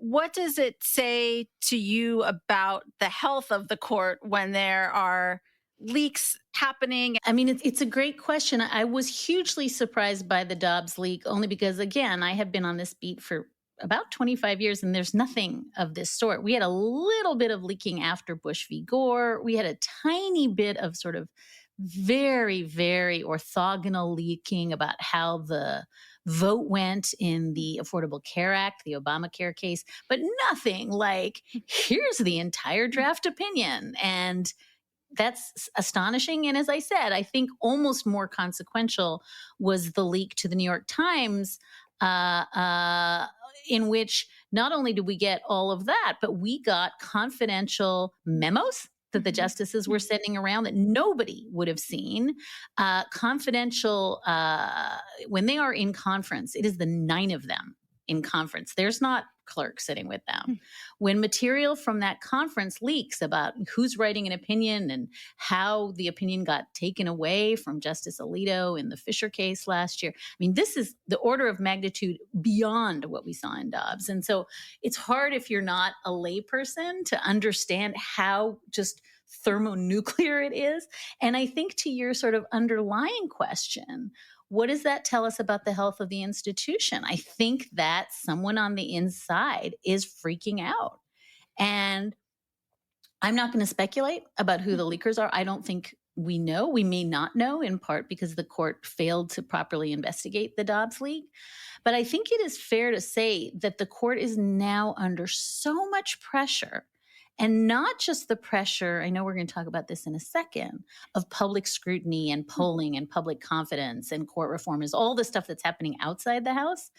what does it say to you about the health of the court when there are leaks happening? I mean, it's a great question. I was hugely surprised by the Dobbs leak, only because, again, I have been on this beat for about 25 years and there's nothing of this sort. We had a little bit of leaking after Bush v. Gore. We had a tiny bit of sort of very, very orthogonal leaking about how the vote went in the Affordable Care Act, the Obamacare case, but nothing like, here's the entire draft opinion. And that's astonishing. And as I said, I think almost more consequential was the leak to the New York Times, in which not only did we get all of that, but we got confidential memos that the justices were sending around that nobody would have seen. Confidential, when they are in conference, it is the 9 of them in conference. There's not clerks sitting with them. When material from that conference leaks about who's writing an opinion and how the opinion got taken away from Justice Alito in the Fisher case last year, I mean, this is the order of magnitude beyond what we saw in Dobbs. And so it's hard if you're not a layperson to understand how just thermonuclear it is. And I think to your sort of underlying question, what does that tell us about the health of the institution? I think that someone on the inside is freaking out. And I'm not going to speculate about who the leakers are. I don't think we know. We may not know, in part because the court failed to properly investigate the Dobbs leak. But I think it is fair to say that the court is now under so much pressure. And not just the pressure, I know we're going to talk about this in a second, of public scrutiny and polling and public confidence and court reform is all the stuff that's happening outside the House.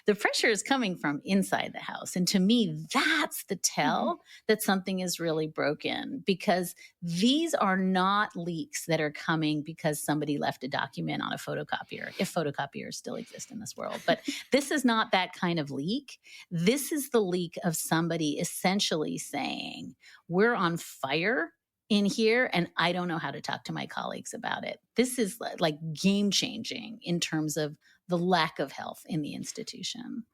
The pressure is coming from inside the House. And to me, that's the tell that something is really broken, because these are not leaks that are coming because somebody left a document on a photocopier, if photocopiers still exist in this world. But this is not that kind of leak. This is the leak of somebody essentially saying, we're on fire in here, and I don't know how to talk to my colleagues about it. This is like game changing in terms of the lack of health in the institution.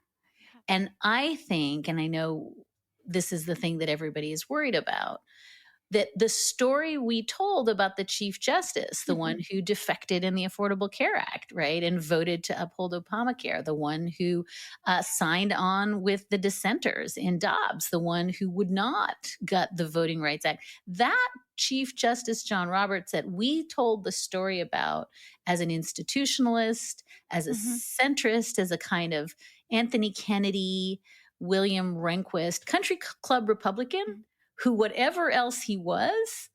And I think, and I know this is the thing that everybody is worried about, that the story we told about the Chief Justice, the one who defected in the Affordable Care Act, right, and voted to uphold Obamacare, the one who signed on with the dissenters in Dobbs, the one who would not gut the Voting Rights Act, that Chief Justice John Roberts that we told the story about as an institutionalist, as a centrist, as a kind of Anthony Kennedy, William Rehnquist, country club Republican, who, whatever else he was,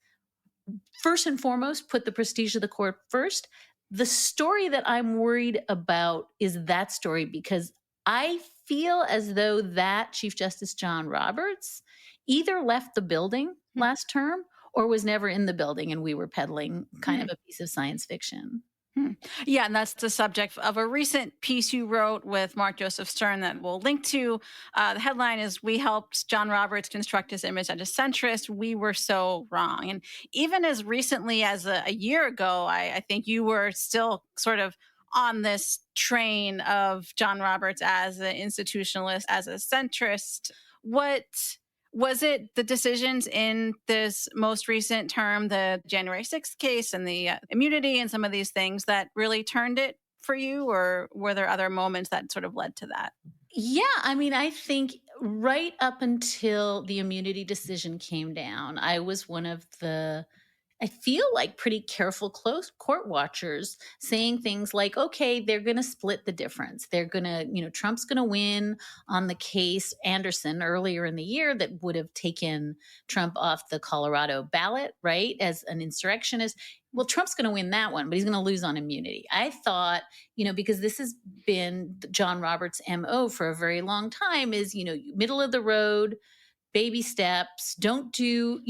first and foremost, put the prestige of the court first. The story that I'm worried about is that story, because I feel as though that Chief Justice John Roberts either left the building last term or was never in the building, and we were peddling kind of a piece of science fiction. Yeah, and that's the subject of a recent piece you wrote with Mark Joseph Stern that we'll link to. The headline is, "We helped John Roberts construct his image as a centrist. We were so wrong." And even as recently as a year ago, I think you were still sort of on this train of John Roberts as an institutionalist, as a centrist. What was it, the decisions in this most recent term, the January 6th case and the immunity and some of these things, that really turned it for you? Or were there other moments that sort of led to that? Yeah, I mean, I think right up until the immunity decision came down, I was one of the, I feel like, pretty careful, close court watchers saying things like, okay, they're going to split the difference. They're going to, Trump's going to win on the case Anderson earlier in the year that would have taken Trump off the Colorado ballot, right, as an insurrectionist. Well, Trump's going to win that one, but he's going to lose on immunity. I thought, because this has been John Roberts' MO for a very long time, is, middle of the road, baby steps, don't do,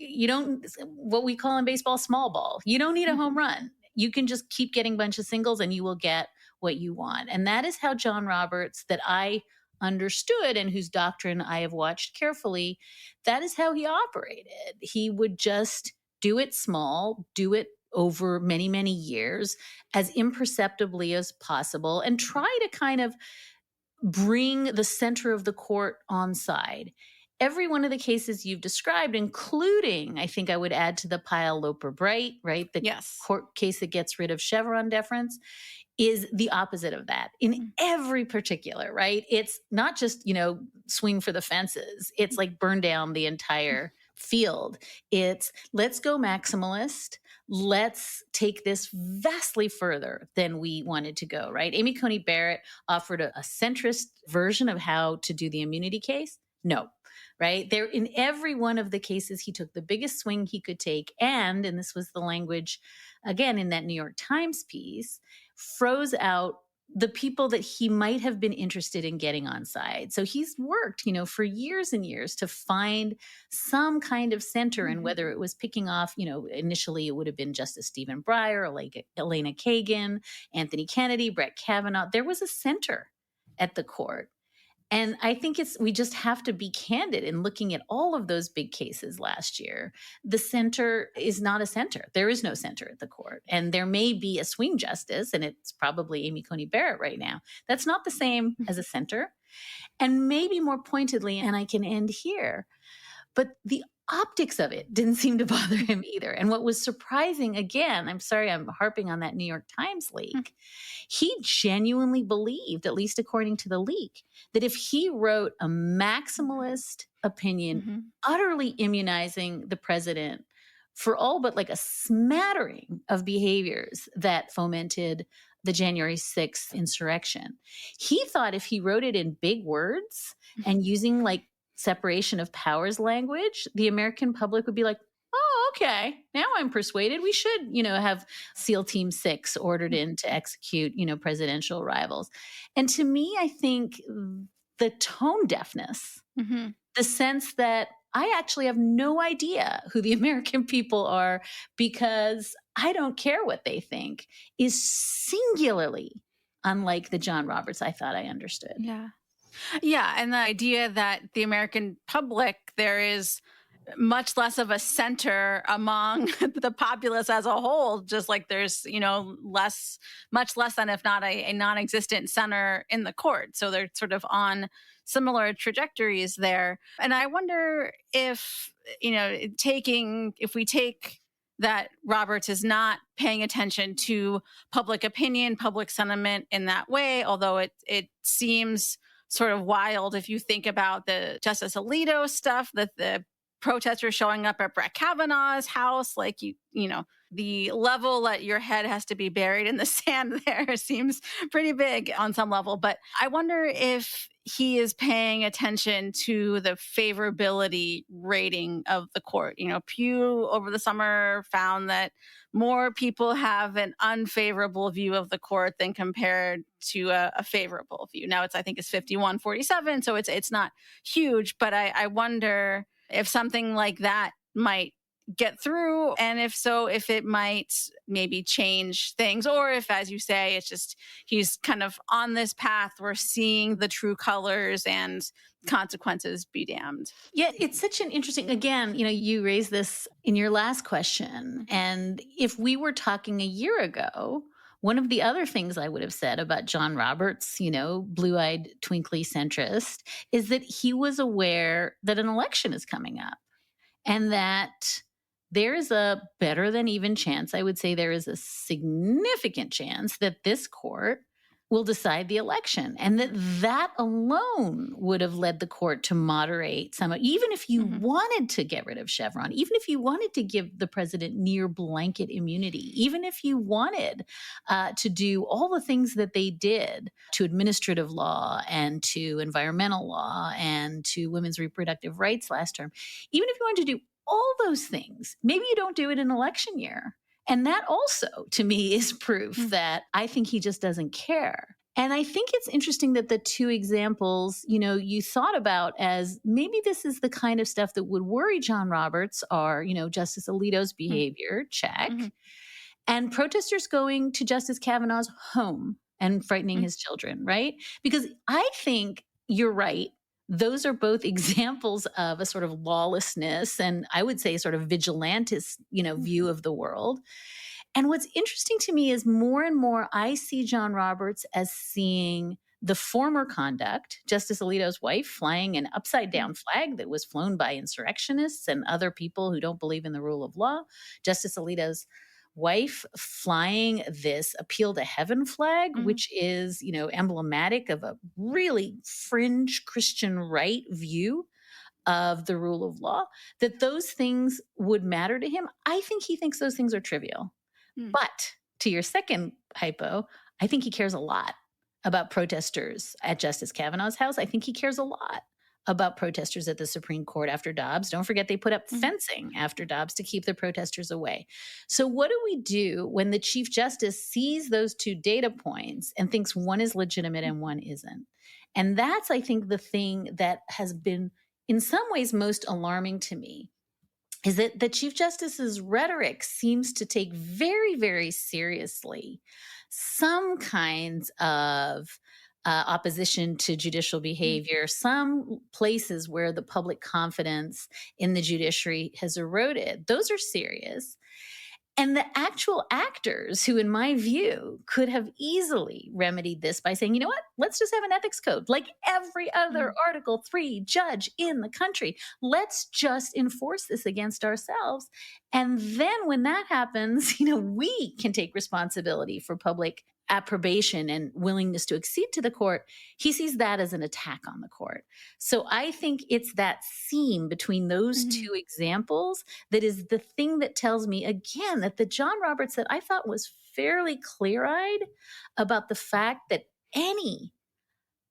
you don't, what we call in baseball, small ball. You don't need a home run. You can just keep getting a bunch of singles and you will get what you want. And that is how John Roberts, that I understood and whose doctrine I have watched carefully, that is how he operated. He would just do it small, do it over many, many years, as imperceptibly as possible, and try to kind of bring the center of the court on side. Every one of the cases you've described, including, I think I would add to the pile Loper Bright, right? The Yes. court case that gets rid of Chevron deference, is the opposite of that in every particular, right? It's not just, swing for the fences. It's like burn down the entire field. It's let's go maximalist. Let's take this vastly further than we wanted to go, right? Amy Coney Barrett offered a centrist version of how to do the immunity case. No, right? There, in every one of the cases, he took the biggest swing he could take. And this was the language, again, in that New York Times piece, froze out the people that he might have been interested in getting on side. So he's worked, for years and years to find some kind of center, and whether it was picking off, initially it would have been Justice Stephen Breyer, like Elena Kagan, Anthony Kennedy, Brett Kavanaugh. There was a center at the court. And I think we just have to be candid in looking at all of those big cases last year. The center is not a center. There is no center at the court. And there may be a swing justice, and it's probably Amy Coney Barrett right now. That's not the same as a center. And maybe more pointedly, and I can end here, but the optics of it didn't seem to bother him either. And what was surprising, again, I'm sorry I'm harping on that New York Times leak, he genuinely believed, at least according to the leak, that if he wrote a maximalist opinion, utterly immunizing the president for all but like a smattering of behaviors that fomented the January 6th insurrection, he thought if he wrote it in big words and using like separation of powers language, the American public would be like, oh, okay, now I'm persuaded we should, have SEAL Team 6 ordered in to execute, presidential rivals. And to me, I think the tone deafness, the sense that I actually have no idea who the American people are because I don't care what they think, is singularly unlike the John Roberts I thought I understood. Yeah. Yeah. And the idea that the American public, there is much less of a center among the populace as a whole, just like there's, much less than, if not a non-existent center in the court. So they're sort of on similar trajectories there. And I wonder if, if we take that Roberts is not paying attention to public opinion, public sentiment in that way, although it seems sort of wild if you think about the Justice Alito stuff, that the protesters showing up at Brett Kavanaugh's house, like the level that your head has to be buried in the sand there seems pretty big on some level. But I wonder if he is paying attention to the favorability rating of the court. Pew over the summer found that more people have an unfavorable view of the court than compared to a favorable view. Now I think it's 51-47, so it's not huge, but I wonder if something like that might get through, and if so, if it might maybe change things, or if, as you say, it's just he's kind of on this path, we're seeing the true colors and consequences be damned. Yeah, it's such an interesting, again, you raised this in your last question, and if we were talking a year ago, one of the other things I would have said about John Roberts, blue-eyed, twinkly centrist, is that he was aware that an election is coming up and that there is a better than even chance, I would say there is a significant chance that this court will decide the election, and that alone would have led the court to moderate some, even if you wanted to get rid of Chevron, even if you wanted to give the president near blanket immunity, even if you wanted to do all the things that they did to administrative law and to environmental law and to women's reproductive rights last term, even if you wanted to do all those things, maybe you don't do it in election year. And that also, to me, is proof that I think he just doesn't care. And I think it's interesting that the two examples, you thought about as maybe this is the kind of stuff that would worry John Roberts are, Justice Alito's behavior, check, and protesters going to Justice Kavanaugh's home and frightening his children, right? Because I think you're right. Those are both examples of a sort of lawlessness and I would say sort of vigilantist, view of the world. And what's interesting to me is more and more I see John Roberts as seeing the former conduct, Justice Alito's wife flying an upside down flag that was flown by insurrectionists and other people who don't believe in the rule of law, Justice Alito's wife flying this appeal to heaven flag, which is, emblematic of a really fringe Christian right view of the rule of law, that those things would matter to him. I think he thinks those things are trivial. But to your second hypo, I think he cares a lot about protesters at Justice Kavanaugh's house. I think he cares a lot about protesters at the Supreme Court after Dobbs. Don't forget they put up fencing after Dobbs to keep the protesters away. So what do we do when the Chief Justice sees those two data points and thinks one is legitimate and one isn't? And that's, I think, the thing that has been in some ways most alarming to me, is that the Chief Justice's rhetoric seems to take very, very seriously some kinds of opposition to judicial behavior, some places where the public confidence in the judiciary has eroded. Those are serious. And the actual actors who, in my view, could have easily remedied this by saying, you know what, let's just have an ethics code like every other Article 3 judge in the country. Let's just enforce this against ourselves. And then when that happens, we can take responsibility for public approbation and willingness to accede to the court. He sees that as an attack on the court. So I think it's that seam between those two examples that is the thing that tells me, again, that the John Roberts that I thought was fairly clear-eyed about the fact that any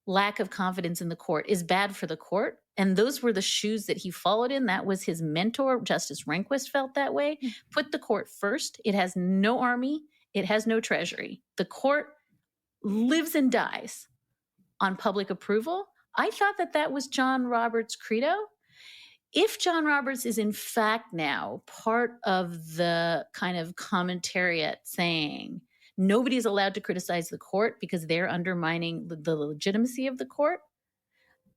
lack of confidence in the court is bad for the court. And those were the shoes that he followed in. That was his mentor. Justice Rehnquist felt that way. Put the court first. It has no army. It has no treasury. The court lives and dies on public approval. I thought that that was John Roberts' credo. If John Roberts is in fact now part of the kind of commentariat saying nobody is allowed to criticize the court because they're undermining the legitimacy of the court,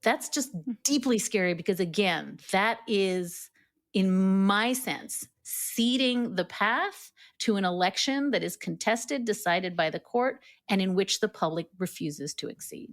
that's just deeply scary because, again, that is, in my sense, ceding the path to an election that is contested, decided by the court, and in which the public refuses to accede.